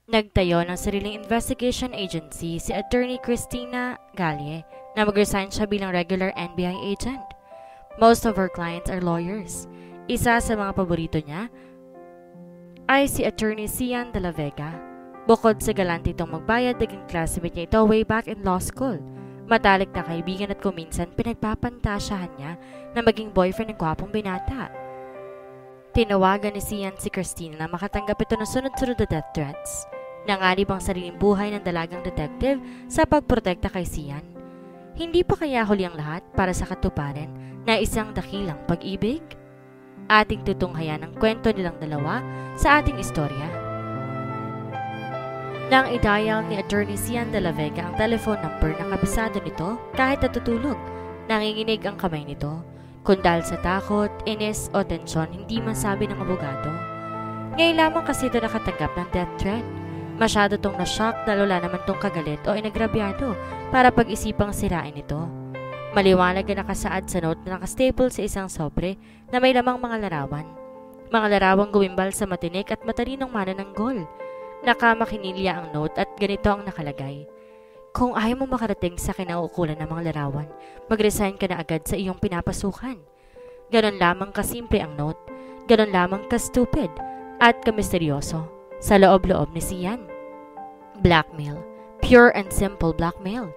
Nagtayo ng sariling investigation agency si Attorney Christina Galle na mag-resign siya bilang regular NBI agent. Most of her clients are lawyers. Isa sa mga paborito niya ay si Attorney Cian de la Vega. Bukod sa galante itong magbayad, naging classmate niya ito way back in law school. Matalik na kaibigan at kuminsan pinagpapantasyahan niya na maging boyfriend ng gwapong binata. Tinawagan ni Cian si Christina na makatanggap ito ng sunod-sunod na death threats. Nanganib ang sariling buhay ng dalagang detective sa pagprotekta kay Cian. Hindi pa kaya huli ang lahat para sa katuparan na isang dakilang pag-ibig? Ating tutunghayan ang kwento nilang dalawa sa ating istorya. Nang i-dial ni Attorney Cian de la Vega ang telephone number na kabisado nito kahit natutulog, nanginginig ang kamay nito. Kung dahil sa takot, inis o tensyon, hindi masabi ng abogado. Ngayon lamang kasi ito nakatanggap ng death threat. Masyado tong na-shock dahil wala naman tong kagalit o inagrabyado para pag-isipang sirain ito. Maliwanag na nakasaad sa note na nakastaple sa isang sobre na may lamang mga larawan. Mga larawang gumimbal sa matinik at matalinong manananggol. Nakamakinilya ang note at ganito ang nakalagay. Kung ayaw mo makarating sa kinauukulan ng mga larawan, mag-resign ka na agad sa iyong pinapasukan. Ganon lamang kasimple ang note, ganon lamang ka-stupid at ka-misteryoso sa loob-loob ni Cian. Blackmail. Pure and simple blackmail.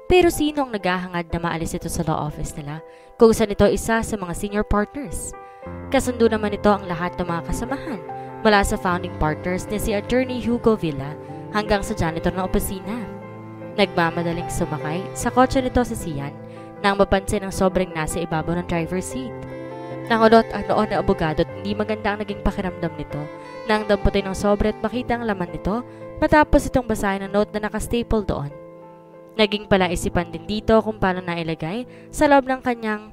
Pero sino ang naghahangad na maalis ito sa law office nila kung saan ito isa sa mga senior partners? Kasundo naman ito ang lahat ng mga kasamahan mula sa founding partners ni si Attorney Hugo Villa hanggang sa janitor ng opisina. Nagmamadaling sumakay sa kotse nito si Cian nang mapansin ang sobrang nasa ibabaw ng driver's seat. Nangulot ang noon na abogado at hindi maganda ang naging pakiramdam nito nang damputin ng sobre at makita ang laman nito matapos itong basahin ang note na nakastaple doon. Naging palaisipan din dito kung paano nailagay sa loob ng kanyang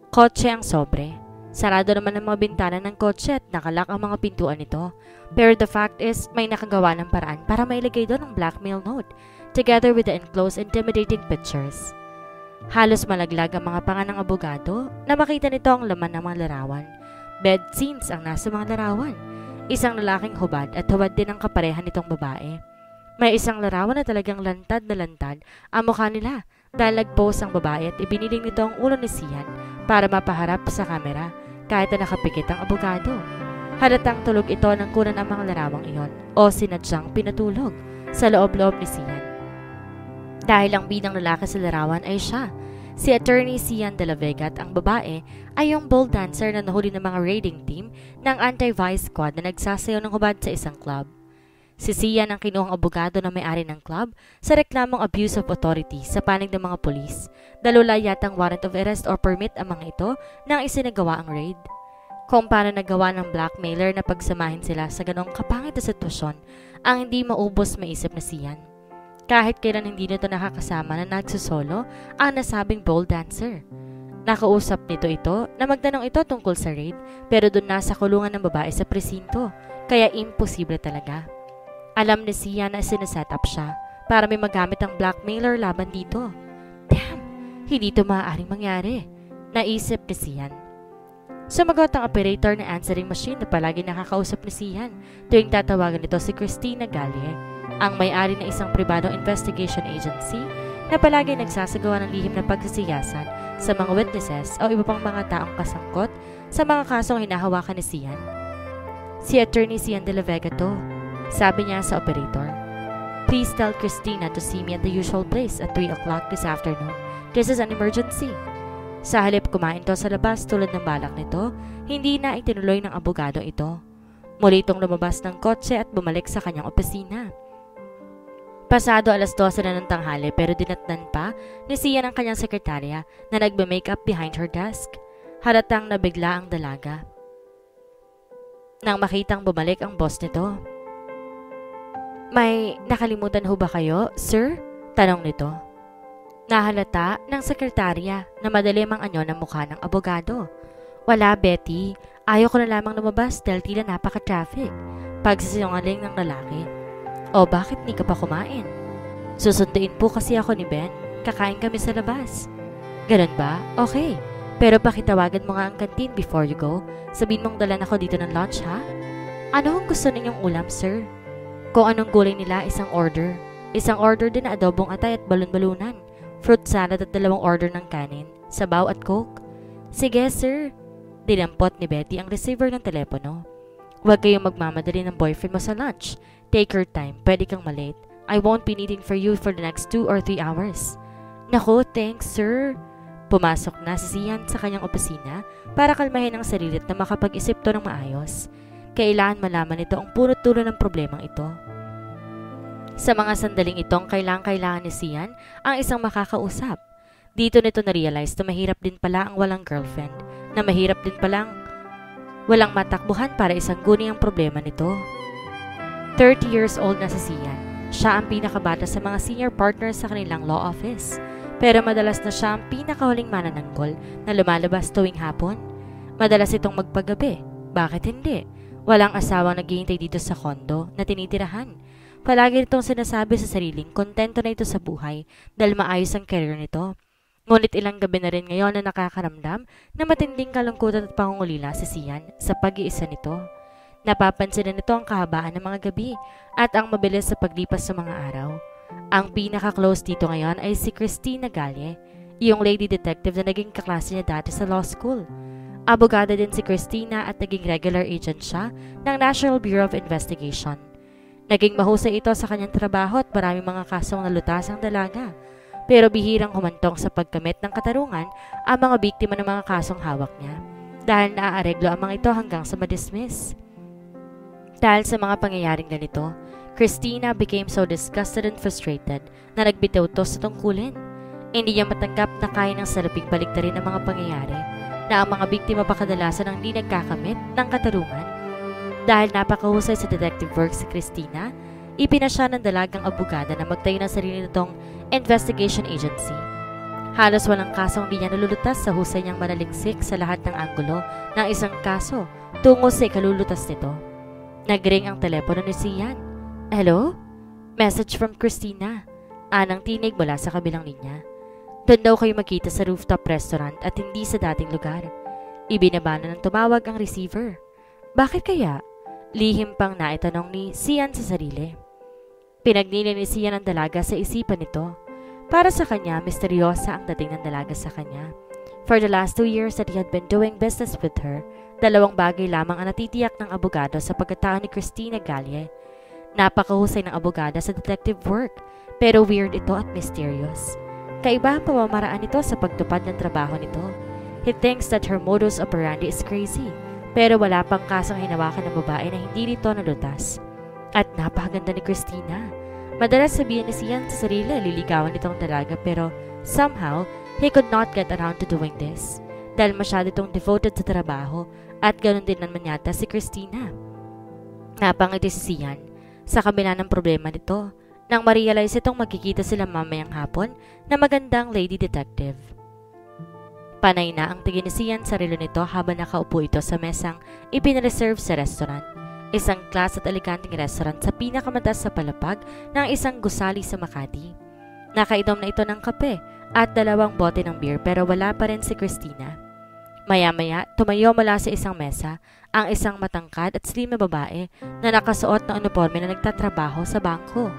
kotse ang sobre. Sarado naman ang mga bintana ng kotse at nakalak ang mga pintuan nito. Pero the fact is, may nakagawa ng paraan para mailagay doon ang blackmail note together with the enclosed intimidating pictures. Halos malaglag ang mga panga ng abogado na makita nito ang laman ng mga larawan. Bed scenes ang nasa mga larawan. Isang lalaking hubad at hubad din ang kaparehan nitong babae. May isang larawan na talagang lantad na lantad ang mukha nila dahil nag-pose ang babae at ibiniling nito ang ulo ni Cian para mapaharap sa kamera kahit na nakapikit ang abogado. Halatang tulog ito nang kunan ang mga larawang iyon o sinadyang pinatulog sa loob-loob ni Cian. Dahil ang bidang lalaki sa larawan ay siya, si Attorney Cian de la Vega at ang babae ay yung bowl dancer na nahuli ng mga raiding team ng anti-vice squad na nagsasayaw ng hubad sa isang club. Si Cian ang kinuhang abogado na may-ari ng club sa reklamong abuse of authority sa panig ng mga polis. Dalula yatang warrant of arrest or permit ang mga ito nang isinagawa ang raid. Kung paano nagawa ng blackmailer na pagsamahin sila sa ganong kapangit na sitwasyon ang hindi maubos maisip na Cian. Kahit kailan hindi nito nakakasama na nagsusolo ang nasabing bowl dancer. Nakausap nito ito na magtanong ito tungkol sa raid pero doon nasa kulungan ng babae sa presinto kaya imposible talaga. Alam ni Cian na sineset up siya para may magamit ang blackmailer laban dito. Damn! Hindi ito maaaring mangyari, naisip ni Cian. Sumagot ang operator ng answering machine na palagi nakakausap ni Cian tuwing tatawagan nito si Christina Galle, ang may-ari ng isang pribadong investigation agency na palagi nagsasagawa ng lihim na pagsisiyasan sa mga witnesses o iba pang mga taong kasangkot sa mga kasong hinahawakan ni Cian. Si Attorney Cian de la Vega to. Sabi niya sa operator, "Please tell Christina to see me at the usual place at 3 o'clock this afternoon. This is an emergency." Sa halip kumain to sa labas tulad ng balak nito, hindi na itinuloy ng abogado ito. Muli itong lumabas ng kotse at bumalik sa kanyang opisina. Pasado 12:00 na ng tanghali pero dinatnan pa ni Cian ang kanyang sekretarya na nagbe-makeup behind her desk. Halatang nabigla ang dalaga nang makitang bumalik ang boss nito. "May nakalimutan ho ba kayo, sir?" tanong nito. Nahalata ng sekretarya na madalim ang anyo ng mukha ng abogado. "Wala, Betty. Ayaw ko na lamang lumabas dahil tila napaka-traffic." Pagsisinungaling ng lalaki. "O bakit di ka pa kumain?" "Susunduin po kasi ako ni Ben. Kakain kami sa labas." "Ganun ba? Okay. Pero pakitawagan mo nga ang canteen before you go. Sabihin mong dalan ako dito ng lunch, ha?" "Ano ang gusto ninyong ulam, sir?" Kung anong gulay nila, isang order. Isang order din na adobong atay at balon-balunan, fruit salad at 2 order ng kanin, sabaw at coke. Sige sir, dinampot ni Betty ang receiver ng telepono. Huwag kayong magmamadali ng boyfriend mo sa lunch. Take your time, pwede kang malate. I won't be needing for you for the next 2 or 3 hours. Naku, thanks sir. Pumasok na si Sian sa kanyang opisina para kalmahin ang sarili at na makapag-isip to ng maayos. Kailangan malaman nito ang punot dulo ng problemang ito. Sa mga sandaling itong kailangan ni Sian ang isang makakausap. Dito nito na-realize na mahirap din pala ang walang girlfriend, na mahirap din palang walang matakbuhan para isanggunin ang problema nito. 30 years old na si Sian. Siya ang pinakabata sa mga senior partners sa kanilang law office. Pero madalas na siya ang pinakahuling manananggol na lumalabas tuwing hapon. Madalas itong magpagabi. Bakit hindi? Walang asawang naghihintay dito sa kondo na tinitirahan. Palagi nitong sinasabi sa sariling kontento na ito sa buhay dahil maayos ang career nito. Ngunit ilang gabi na rin ngayon na nakakaramdam na matinding kalungkutan at pangungulila si Sian sa pag-iisa nito. Napapansin na nito ang kahabaan ng mga gabi at ang mabilis sa paglipas sa mga araw. Ang pinaka-close dito ngayon ay si Christina Galle, yung lady detective na naging kaklase niya dati sa law school. Abogada din si Christina at naging regular agent siya ng National Bureau of Investigation. Naging mahusay ito sa kanyang trabaho at maraming mga kasong nalutas ang dalaga. Pero bihirang humantong sa pagkamit ng katarungan ang mga biktima ng mga kasong hawak niya dahil naaareglo ang mga ito hanggang sa madismiss. Dahil sa mga pangyayaring ganito, Christina became so disgusted and frustrated na nagbitaw to sa tungkulin. Hindi niya matanggap na kaya ng salaping baliktarin ang mga pangyayari na ang mga biktima pa kadalasan ang di nagkakamit ng katarungan. Dahil napakahusay sa detective work si Christina, ipinasya ng dalagang abogada na magtayo ng sarili nitong investigation agency. Halos walang kasong di niya nalulutas sa husay niyang manaliksik sa lahat ng anggulo ng isang kaso tungo sa ikalulutas nito. Nagring ang telepono ni Sian. Hello? Message from Christina. Anang tinig mula sa kabilang linya. Doon daw kayo magkita sa rooftop restaurant at hindi sa dating lugar. Ibinabana ng tumawag ang receiver. Bakit kaya? Lihim pang naitanong ni Sian sa sarili. Pinagnilin ni Sian ang dalaga sa isipan nito. Para sa kanya, misteryosa ang dating ng dalaga sa kanya. For the last 2 years that he had been doing business with her, 2 bagay lamang ang natitiyak ng abogado sa pagkatao ni Christina Galle. Napakahusay ng abogada sa detective work, pero weird ito at mysterious. Kaiba ang pamamaraan nito sa pagtupad ng trabaho nito. He thinks that her modus operandi is crazy, pero wala pang kasong hinawakan ng babae na hindi nito nalutas. At napakaganda ni Christina. Madalas sabihin ni Sian sa sarili, liligawan itong dalaga pero somehow, he could not get around to doing this. Dahil masyado itong devoted sa trabaho at ganoon din naman yata si Christina. Napangiti si Sian. Sa kabila ng problema nito, nang ma-realize itong magkikita sila mamayang hapon na magandang lady detective. Panay na ang tingin ni Sian sa relo nito habang nakaupo ito sa mesang ipinreserve sa restaurant. Isang class at eleganteng restaurant sa pinakamataas sa palapag ng isang gusali sa Makati. Nakainom na ito ng kape at 2 bote ng beer pero wala pa rin si Christina. Maya-maya, tumayo mula sa isang mesa ang isang matangkad at slim na babae na nakasuot ng uniforme na nagtatrabaho sa bangko.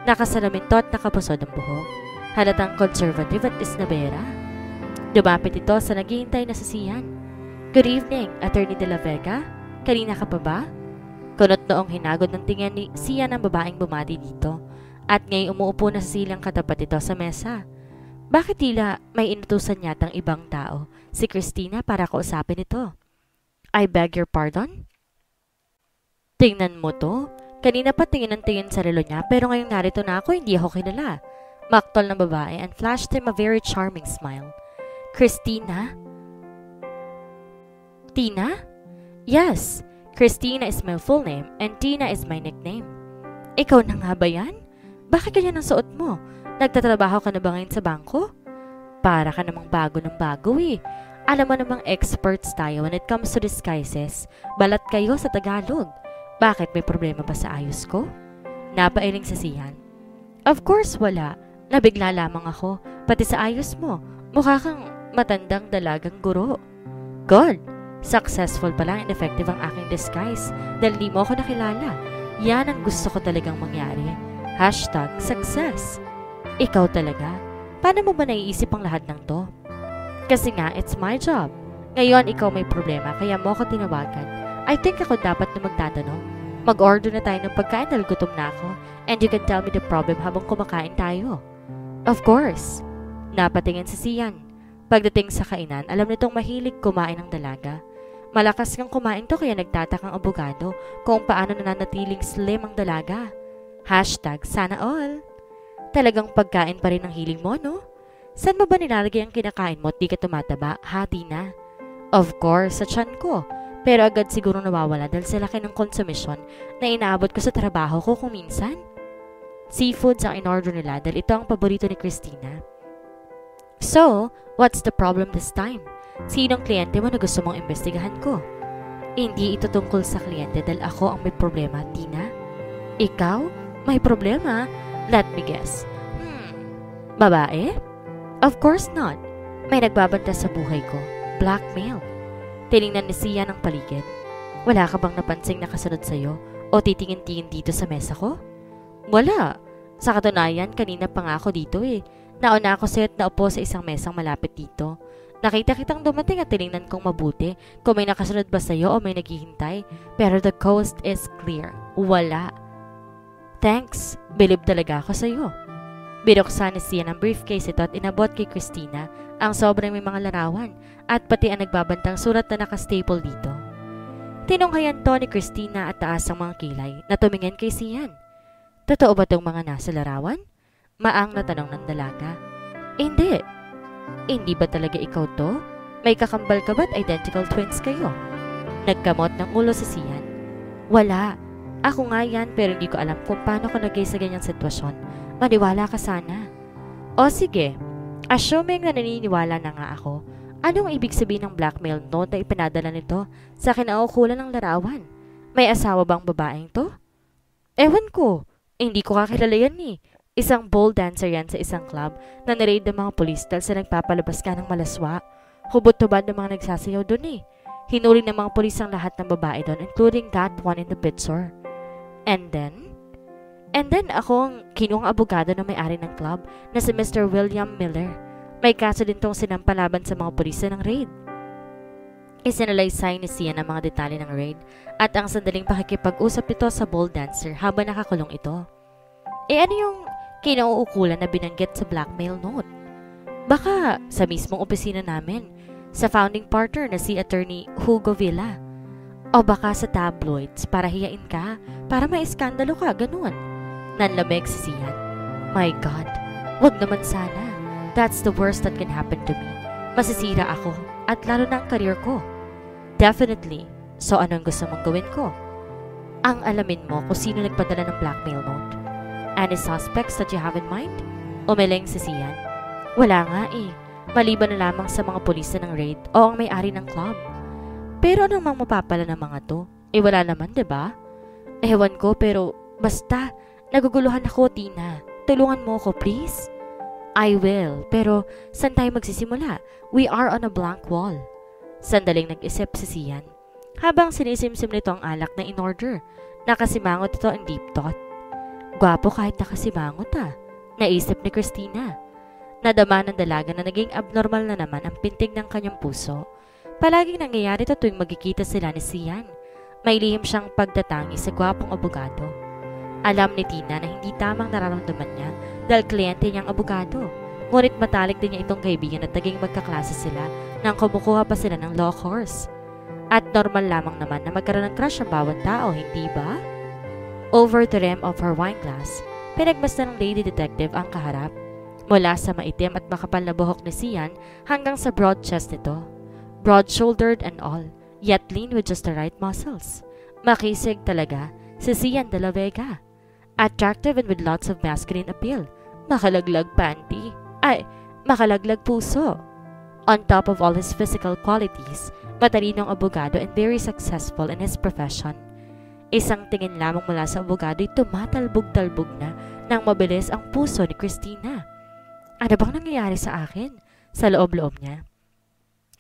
Nakasalamin to at nakapusod ang buhok. Halatang conservative at isnabera. Lumapit ito sa naghihintay na si Sian. Good evening, Attorney De La Vega. Kanina ka pa ba? Kunot noong hinagod ng tingin ni Sian ang babaeng bumati dito at ngayon umuupo na sa silang katapat ito sa mesa. Bakit tila may inutusan yatang ibang tao si Christina para kausapin ito? I beg your pardon? Tingnan mo to. Kanina pa tingin ng tingin sa relo niya pero ngayong narito na ako hindi ako kilala. Maktol ng babae and flashed him a very charming smile. Christina? Tina? Yes, Christina is my full name and Tina is my nickname. Ikaw na nga ba yan? Bakit ganyan ang suot mo? Nagtatrabaho ka na ba ngayon sa bangko? Para ka namang bago ng bago eh. Alam mo namang experts tayo when it comes to disguises. Balat kayo sa Tagalog. Bakit may problema ba sa ayos ko? Napailing sa Sian. Of course wala. Nabigla lamang ako. Pati sa ayos mo. Mukha kang matandang dalagang guro. Good. Successful pala and effective ang aking disguise dahil di mo ako nakilala. Yan ang gusto ko talagang mangyari. #success. Ikaw talaga? Paano mo ba naiisip ang lahat ng to? Kasi nga, it's my job. Ngayon, ikaw may problema, kaya mo ako tinawagan. I think ako dapat na magtatanong. Mag-order na tayo ng pagkain dahil gutom na ako, and you can tell me the problem habang kumakain tayo. Of course. Napatingin si Sian. Pagdating sa kainan, alam nitong mahilig kumain ng dalaga. Malakas kang kumain to kaya nagtatakang abogado kung paano nananatiling slim ang dalaga. #sana all. Talagang pagkain pa rin ang hiling mo, no? Saan mo ba nilalagay ang kinakain mo at di ka tumataba? Hati na. Of course, sa tiyan ko. Pero agad siguro nawawala dahil sa laki ng konsumisyon na inaabot ko sa trabaho ko kung minsan. Seafoods ang in-order nila dahil ito ang paborito ni Christina. So, what's the problem this time? Sinong kliyente mo na gusto mong imbestigahan ko? Hindi ito tungkol sa kliyente dahil ako ang may problema, Tina. Ikaw? May problema? Let me guess. Babae? Of course not. May nagbabanta sa buhay ko. Blackmail. Tiningnan ni Sian ang paligid. Wala ka bang napansing nakasunod sa'yo o titingin-tingin dito sa mesa ko? Wala. Sa katunayan, kanina pa nga ako dito eh. Nauna ako sa'yo at naupo sa isang mesang malapit dito. Nakita kitang dumating at tiningnan kong mabuti kung may nakasunod ba sa'yo o may naghihintay. Pero the coast is clear. Wala. Thanks. Bilib talaga ako sa'yo. Binuksan ni Sian ang briefcase ito at inabot kay Christina ang sobrang may mga larawan at pati ang nagbabantang surat na nakastaple dito. Tinunghayan to ni Christina at taas ang mga kilay na tumingin kay Sian. Totoo ba itong mga nasa larawan? Maang na tanong ng dalaga. Hindi. Hindi ba talaga ikaw to? May kakambal ka ba't identical twins kayo? Nagkamot ng ulo si Sian. Wala. Ako nga yan pero hindi ko alam kung paano ko nagay sa ganyang sitwasyon. Maniwala ka sana. O sige, assuming na naniniwala na nga ako, anong ibig sabihin ng blackmail note na ipinadala nito sa kinaukulan ng larawan? May asawa bang babaeng to? Ewan ko, hindi ko kakilala yan eh. Isang bowl dancer yan sa isang club na niraid ng mga polis dahil sa nagpapalabas ka ng malaswa. Hubot-hubad ng mga nagsasayaw doon eh. Hinuli ng mga polis ang lahat ng babae doon including that one in the picture. And then ako ang kinuang abogado na may-ari ng club na si Mr. William Miller. May kaso din tong sinampalaban sa mga pulis ng raid. Isinalaysay ni Sian ang mga detalye ng raid at ang sandaling pakikipag-usap nito sa bowl dancer habang nakakulong ito. Ano yung kinauukulan na binanggit sa blackmail note? Baka sa mismong opisina namin, sa founding partner na si Attorney Hugo Villa. O baka sa tabloids para hiyain ka, para maiskandalo ka, ganun. Nanlamig si Sian. My God, wag naman sana. That's the worst that can happen to me. Masisira ako at lalo na ang career ko. Definitely. So anong gusto mong gawin ko? Ang alamin mo kung sino nagpadala ng blackmail note. Any suspects that you have in mind? Umiling si Sian. Wala nga eh. Maliban na lamang sa mga pulis ng raid o ang may-ari ng club. Pero anong mang mapapala ng mga to? Wala naman, diba? Ewan ko pero basta... Naguguluhan ako, Tina. Tulungan mo ako, please. I will. Pero, saan tayo magsisimula? We are on a blank wall. Sandaling nag-isip si Sian. Habang sinisimsim nito ang alak na in-order, nakasimangot ito ang deep thought. Gwapo kahit nakasimangot naisip ni Christina. Nadama ng dalaga na naging abnormal na naman ang pintig ng kanyang puso. Palaging nangyayari ito tuwing magkikita sila ni Sian. May lihim siyang pagtatangi sa gwapong abogado. Alam ni Tina na hindi tamang nararamdaman niya dahil kliyente niyang abogado. Ngunit matalik din niya itong kaibigan at naging magkaklase sila nang kumukuha pa sila ng law course. At normal lamang naman na magkaroon ng crush ang bawat tao, hindi ba? Over the rim of her wine glass, pinagmasdan ng lady detective ang kaharap. Mula sa maitim at makapal na buhok ni Sian hanggang sa broad chest nito. Broad-shouldered and all, yet lean with just the right muscles. Makisig talaga si Sian de la Vega. Attractive and with lots of masculine appeal. Makalaglag panty. Makalaglag puso. On top of all his physical qualities, matalinong abogado and very successful in his profession. Isang tingin lamang mula sa abogado ay tumatalbog-talbog na nang mabilis ang puso ni Christina. Ano bang nangyayari sa akin? Sa loob-loob niya.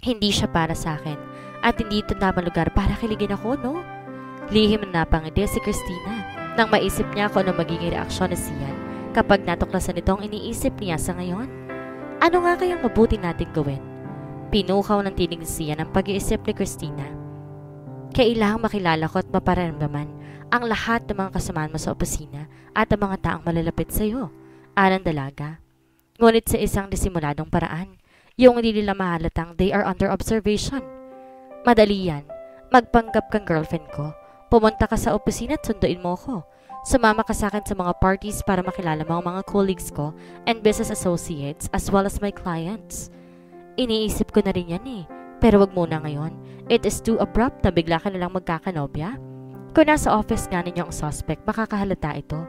Hindi siya para sa akin at hindi ito tamang lugar para kiligin ako, no? Lihim na napangiti si Christina. Nang maisip niya kung ano magiging reaksyon ni Sian kapag natuklasan nito ang iniisip niya sa ngayon. Ano nga kayang mabuti nating gawin? Pinukaw ng tinig ni Sian ang pag-iisip ni Christina. Kailangang makilala ko at maparamdaman ang lahat ng mga kasamaan mo sa opisina at ang mga taong malalapit sa iyo, alang dalaga. Ngunit sa isang disimuladong paraan, yung hindi nila mahalatang they are under observation. Madali yan. Magpanggap kang girlfriend ko. Pumunta ka sa opisina at sunduin mo ko. Sumama ka sa akin sa mga parties para makilala mo ang mga colleagues ko and business associates as well as my clients. Iniisip ko na rin yan eh. Pero wag muna ngayon. It is too abrupt na bigla ka nalang magkakanobya. Kung nasa office nga ninyo ang suspect, makakahalata ito.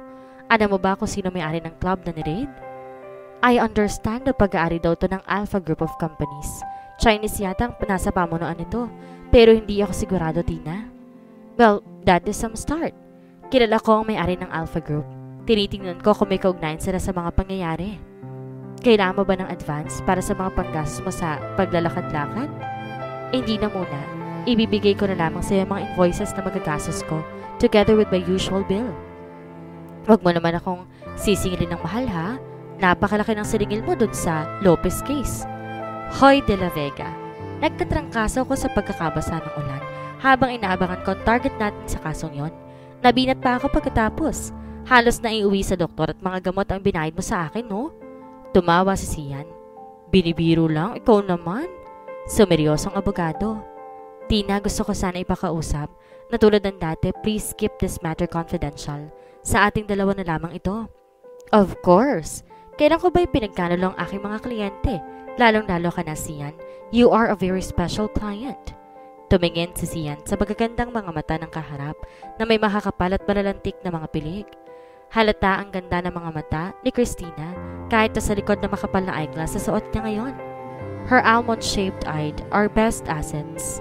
Alam mo ba kung sino may-ari ng club na ni-raid? I understand na pag-aari daw to ng Alpha Group of Companies. Chinese yata ang nasa pamunuan nito. Pero hindi ako sigurado, Tina. Well, that is some start. Kilala ko ang may-ari ng Alpha Group. Tinitingnan ko kung may kaugnayan sila sa mga pangyayari. Kailangan mo ba ng advance para sa mga panggastos mo sa paglalakad-lakad? Hindi na muna. Ibibigay ko na lamang sa iyo mga invoices na magagastos ko together with my usual bill. Huwag mo naman akong sisingilin ng mahal ha. Napakalaki ng siningil mo dun sa Lopez case. Hoy de la Vega, nagkatrangkaso ko sa pagkakabasa ng ulan habang inaabangan ko ang target natin sa kasong yon. Nabinat pa ako pagkatapos. Halos na iuwi sa doktor at mga gamot ang binayad mo sa akin, no? Tumawa si Sian. Binibiro lang, ikaw naman. Sumeryosong abogado. Tina, gusto ko sana ipakausap na tulad ng dati, please keep this matter confidential. Sa ating dalawa na lamang ito. Of course. Kailan ko ba pinagkanalo ang aking mga kliyente? Lalong-lalo ka na, Sian. You are a very special client. Tumingin si Sian sa magagandang mga mata ng kaharap na may makakapal at malalantik na mga pilik. Halata ang ganda ng mga mata ni Christina kahit sa likod na makapal na eyeglass sa suot niya ngayon. Her almond-shaped eyes are best assets.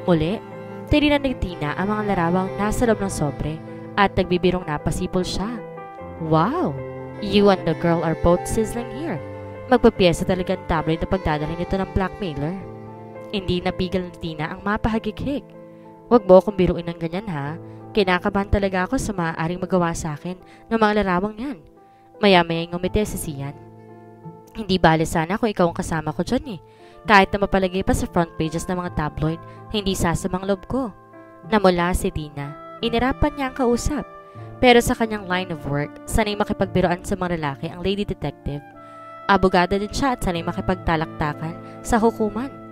Muli, tininan ni Tina ang mga larawang nasa loob ng sobre at nagbibirong napasipol siya. Wow! You and the girl are both sizzling here. Magpapiyesa talagang tabloid na pagdadalhin nito ng blackmailer. Hindi napigil ni Tina ang mapahagigig. Huwag mo akong biruin ng ganyan ha. Kinakabahan talaga ako sa maaaring magawa sa akin ng mga larawang yan. Maya-maya ngumiti si Sian. Hindi bale sana kung ikaw ang kasama ko dyan eh. Kahit na mapalagay pa sa front pages ng mga tabloid, hindi sasamang loob ko. Namula si Tina. Inirapan niya ang kausap. Pero sa kanyang line of work, sanay makipagbiroan sa mga lalaki ang lady detective. Abogada din siya at sanay makipagtalaktakan sa hukuman.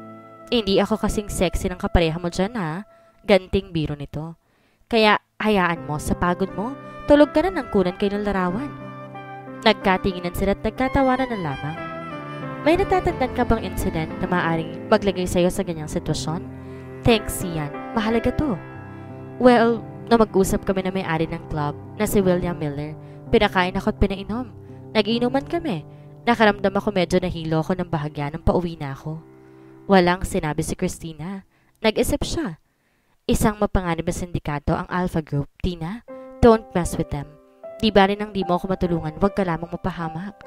Hindi ako kasing sexy ng kapareha mo dyan ha. Ganting biro nito. Kaya hayaan mo sa pagod mo, tulog ka na ng kunan kayo ng larawan. Nagkatinginan sila at nagkatawanan na lamang. May natatandaan ka bang incident na maaaring maglagay sa'yo sa ganyang sitwasyon? Thanks, Sian. Mahalaga to. Well, nung mag-usap kami na may-ari ng club na si William Miller, pinakain ako at pinainom. Nag-iinuman kami. Nakaramdam ako medyo nahilo ako ng bahagya nang pauwi na ako. Walang sinabi si Christina. Nag-isip siya. Isang mapanganib na sindikato ang Alpha Group. Tina, don't mess with them. Di ba rin ang di mo ako matulungan, wag ka lamang mapahamak.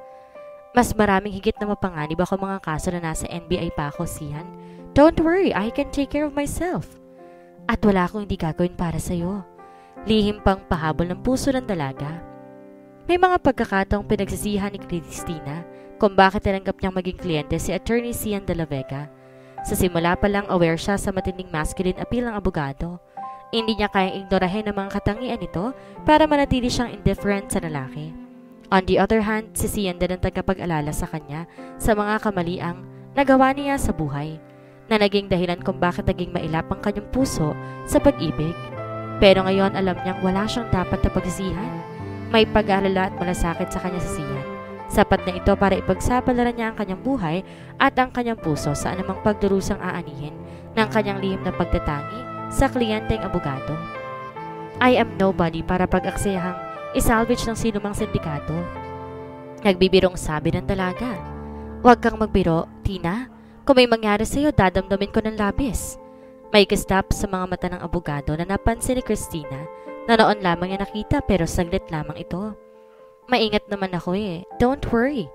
Mas maraming higit na mapanganib ako mga kaso na nasa NBI pa ako, Sian. Don't worry, I can take care of myself. At wala akong hindi gagawin para sa'yo. Lihim pang pahabol ng puso ng dalaga. May mga pagkakataong pinagsisihan ni Christina kung bakit tinanggap niyang maging kliyente si Attorney Sian de la Vega. Sa simula pa lang aware siya sa matinding masculine appeal ng abogado. Hindi niya kayang ignorahin ang mga katangian nito para manatili siyang indifferent sa lalaki. On the other hand, si Sian din ang tagapag-alala sa kanya sa mga kamaliang nagawa niya sa buhay na naging dahilan kung bakit naging mailap ang kanyang puso sa pag-ibig. Pero ngayon alam niyang wala siyang dapat na pagsisihan. May pag-aalala at malasakit sa kanya si Sian. Sapat na ito para ipagsapalaran niya ang kanyang buhay at ang kanyang puso sa anumang pagdurusang aanihin ng kanyang lihim na pagtatangi sa kliyenteng abogado. I am nobody para pag-aksayahang isalvage ng sinumang sindikato. Nagbibirong sabi ng dalaga. Huwag kang magbiro, Tina. Kung may mangyari sa'yo, dadamdamin ko ng labis. May kistap sa mga mata ng abogado na napansin ni Christina na noon lamang niya nakita pero saglit lamang ito. Maingat naman ako eh. Don't worry.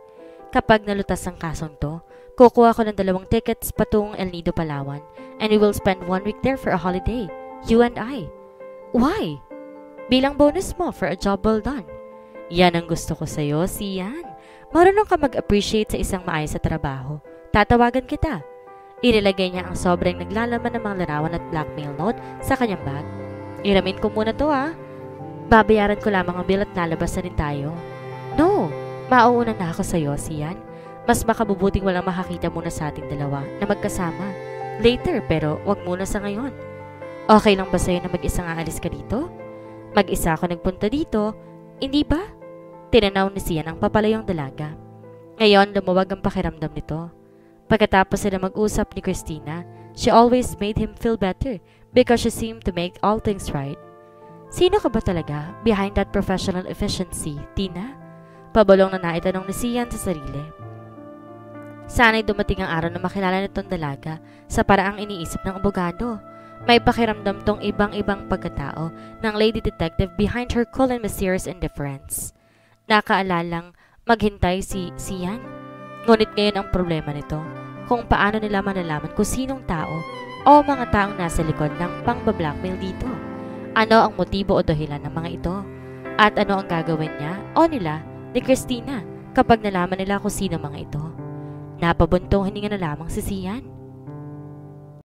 Kapag nalutas ang kasong to, kukuha ko ng 2 tickets patungong El Nido, Palawan and we will spend 1 week there for a holiday. You and I. Why? bilang bonus mo for a job well done. Yan ang gusto ko sa'yo, Sian. Marunong ka mag-appreciate sa isang maayos sa trabaho. Tatawagan kita. Inilagay niya ang sobrang naglalaman ng mga larawan at blackmail note sa kanyang bag. Iramin ko muna to Babayaran ko lamang ang bill at lalabas na rin tayo. No, mauuna na ako sa'yo, Sian. Mas makabubuting walang makakita muna sa ating dalawa na magkasama. Later, pero wag muna sa ngayon. Okay lang ba sa'yo na mag-isang aalis ka dito? Mag-isa ako nagpunta dito, hindi ba? Tinanaw ni Sian ang papalayong dalaga. Ngayon, lumuwag ang pakiramdam nito. Pagkatapos sila mag-usap ni Christina, she always made him feel better because she seemed to make all things right. Sino ka ba talaga behind that professional efficiency, Tina? Pabalong na naitanong ni Sian sa sarili. Sana'y dumating ang araw na makilala nitong dalaga sa paraang iniisip ng abogado. May pakiramdam tong ibang-ibang pagkatao ng lady detective behind her cool and mysterious indifference. Nakaalalang maghintay si Sian. Ngunit ngayon ang problema nito, kung paano nila malalaman kung sinong tao o mga taong nasa likod ng pang-blackmail dito. Ano ang motibo o dahilan ng mga ito? At ano ang gagawin niya o nila ni Christina kapag nalaman nila kung sino mga ito? Napabuntong hininga na lamang si Sian.